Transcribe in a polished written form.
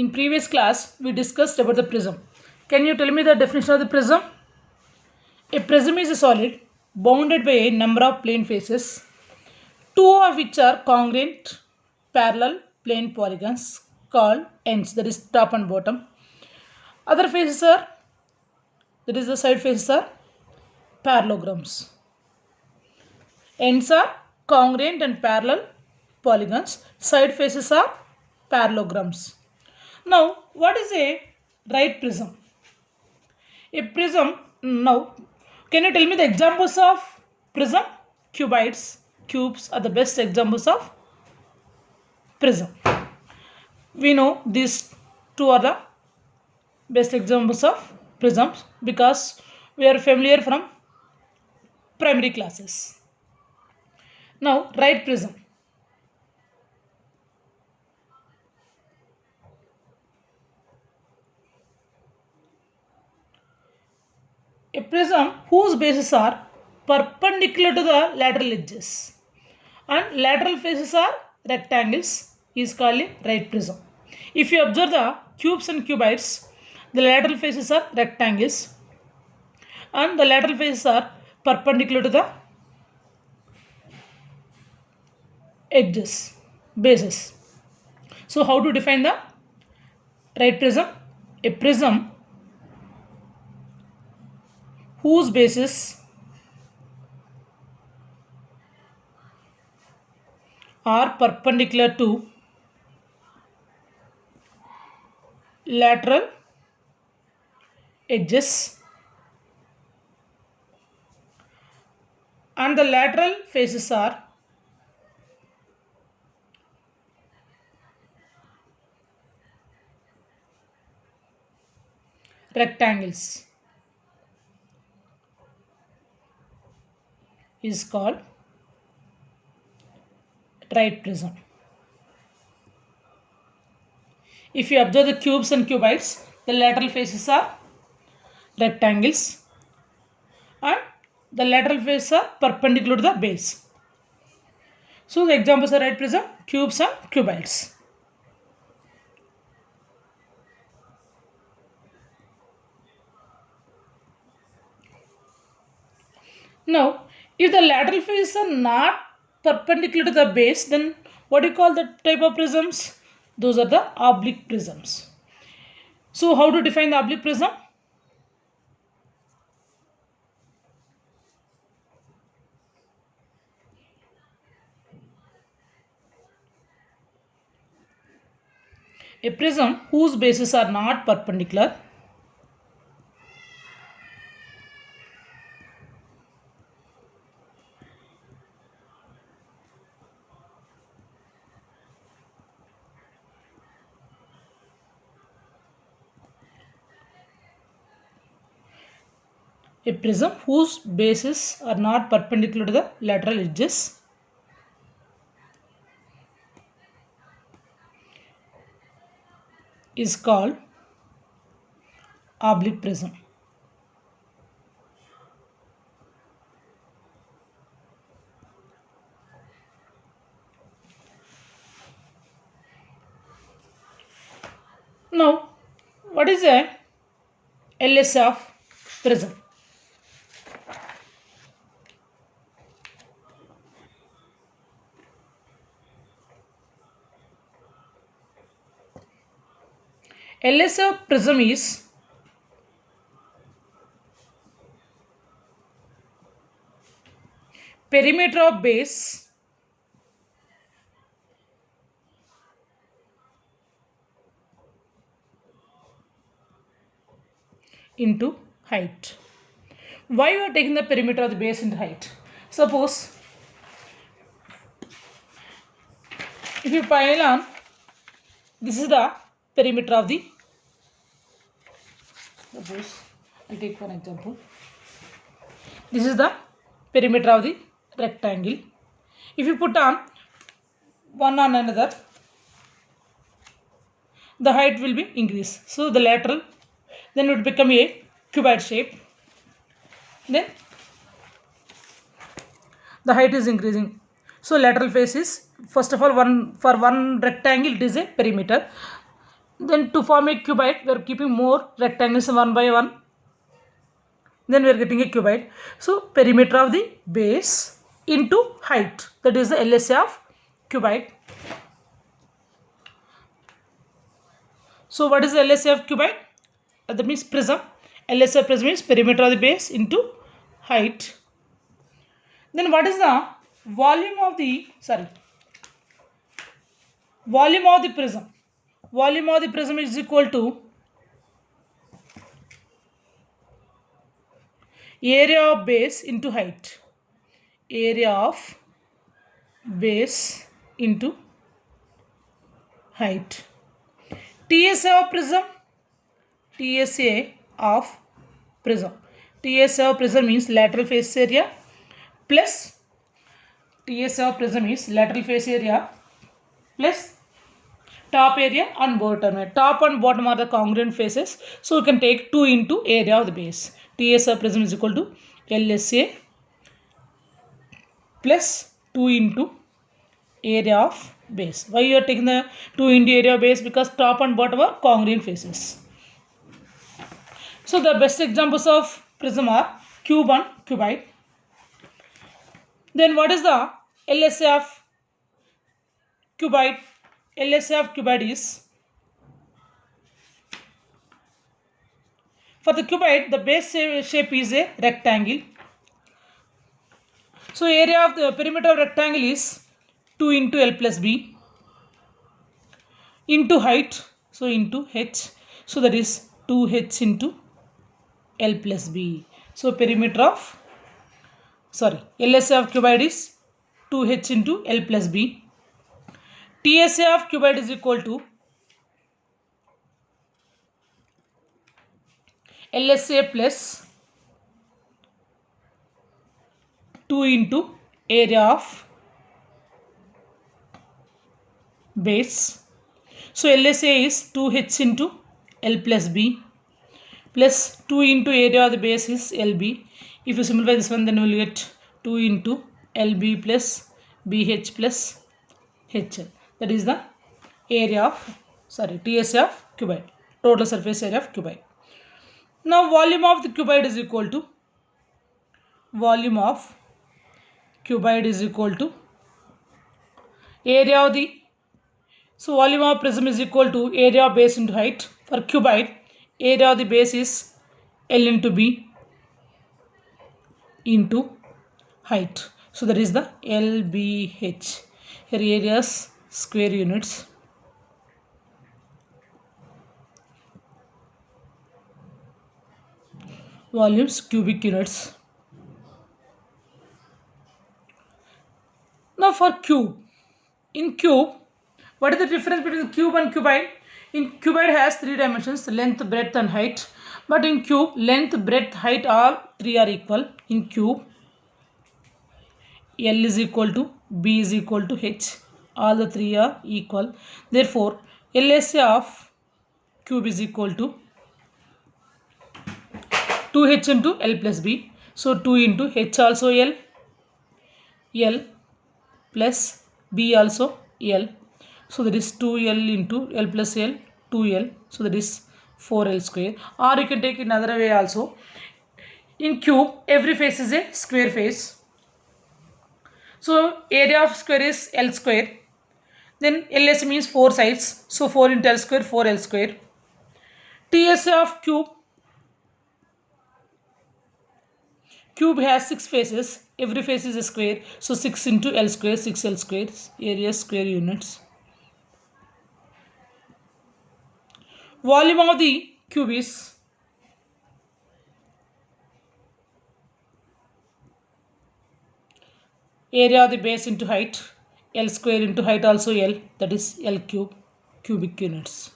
In previous class, we discussed about the prism. Can you tell me the definition of the prism? A prism is a solid bounded by a number of plane faces, two of which are congruent parallel plane polygons called ends, that is top and bottom. Other faces are, that is the side faces are parallelograms. Ends are congruent and parallel polygons. Side faces are parallelograms. Now, what is a right prism? A prism, now, can you tell me the examples of prism? Cuboids, cubes are the best examples of prism. We know these two are the best examples of prisms because we are familiar from primary classes. Now, right prism. A prism whose bases are perpendicular to the lateral edges and lateral faces are rectangles is called a right prism. If you observe the cubes and cuboids, the lateral faces are rectangles and the lateral faces are perpendicular to the edges, bases. So how to define the right prism? A prism whose bases are perpendicular to lateral edges and the lateral faces are rectangles is called right prism. If you observe the cubes and cuboids, the lateral faces are rectangles and the lateral faces are perpendicular to the base. So the examples are right prism, cubes and cuboids. Now, if the lateral faces are not perpendicular to the base, then what do you call the type of prisms? Those are the oblique prisms. So how to define the oblique prism? A prism whose bases are not perpendicular a prism whose bases are not perpendicular to the lateral edges is called oblique prism. Now, what is a LS of prism? LS of prism is perimeter of base into height. Why we are taking the perimeter of the base into height? Suppose if you pile on, this is the perimeter of the, suppose I'll take one example. This is the perimeter of the rectangle. If you put on one on another, the height will be increased. So the lateral, then it would become a cuboid shape. Then the height is increasing. So lateral face is, first of all, one for one rectangle it is a perimeter. Then to form a cuboid, we are keeping more rectangles one by one. Then we are getting a cuboid. So perimeter of the base into height, that is the LSA of cuboid. So what is the LSA of cuboid? That means prism. LSA of prism is perimeter of the base into height. Then what is the volume of the prism? Volume of the prism is equal to area of base into height. Area of base into height. TSA of prism. TSA of prism. TSA of prism means lateral face area plus TSA of prism is lateral face area plus top area and bottom. Top and bottom are the congruent faces. So we can take 2 into area of the base. TSA of prism is equal to LSA plus 2 into area of base. Why you are taking the 2 into area of base? Because top and bottom are congruent faces. So the best examples of prism are cube and cuboid. Then what is the LSA of cuboid? LSA of cuboid is, for the cuboid, the base shape is a rectangle. So area of the perimeter of rectangle is 2 into L plus B into height, so into H. So that is 2H into L plus B. So perimeter of, LSA of cuboid is 2H into L plus B. TSA of cuboid is equal to LSA plus 2 into area of base. So LSA is 2H into L plus B plus 2 into area of the base is LB. If you simplify this one, then we will get 2 into LB plus BH plus HL. That is the area of, TSA of cuboid, total surface area of cuboid. Now volume of the cuboid is equal to, area of the, so volume of prism is equal to area of base into height. For cuboid, area of the base is L into B into height. So that is the LBH. Here areas square units. Volumes cubic units. Now for cube. In cube, what is the difference between cube and cuboid? In cuboid has 3 dimensions, length, breadth and height. But in cube, length, breadth, height, all 3 are equal. In cube, L is equal to B is equal to H. All the 3 are equal. Therefore, LSA of cube is equal to 2H into L plus B. So 2 into H also L plus B also L. So that is 2L into L plus L, 2L. So that is 4L square. Or you can take it another way also. In cube, every face is a square face. So area of square is L square. Then LS means 4 sides. So 4 into L square, 4L square. TSA of cube has 6 faces. Every face is a square. So 6 into L square, 6L square. Area square units. Volume of the cube is area of the base into height. L square into height also L. That is L cube, cubic units.